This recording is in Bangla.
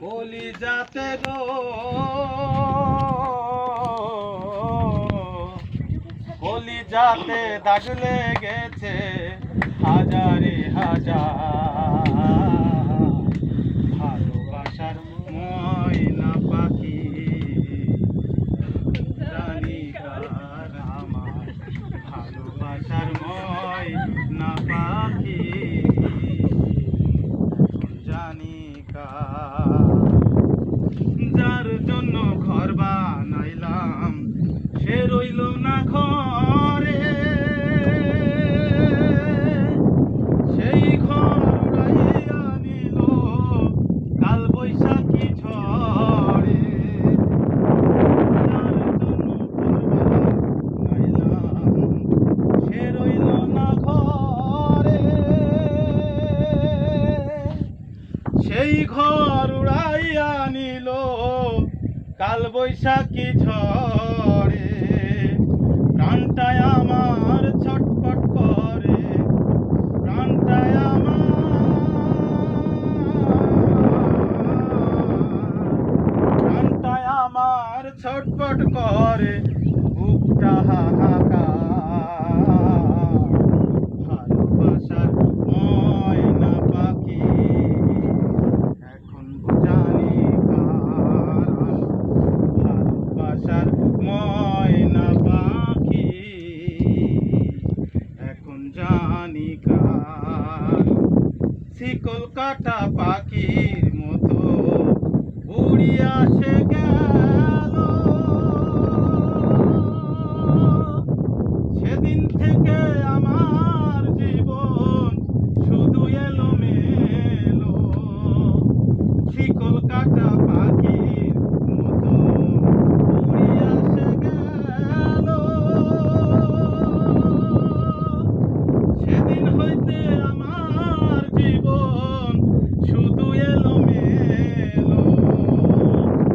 কলিজাতে গো কলিজাতে দাগ লেগেছে হাজারে হাজার ভালোবাসার ময়না পাখি জানি কার আমার ভালোবাসার ময়না পাখি জানি কার যার জন্য ঘর বানাইলাম সে রইল না ঘরে সেই ঘর উড়াইয়া নিল কাল বৈশাখী ঝড়ে যার জন্য ঘর বানাইলাম সে রইল না ঘরে সেই ঘর উড়াইয়া নিল কাল বৈশাখী ঝড়ে প্রাণটায় আমার ছটফট করে প্রাণটায় আমার ছটফট করে বুকটা হাহাকার ভালোবাসার ময়না পাখি এখন জানি কার ভালোবাসার ময়না পাখি এখন জানি কার শিকল কাটা পাখির মতো উড়িয়া সে গেল সেদিন থেকে আমার জীবন শুধু এলোমেলো শিকল কাটা পাখি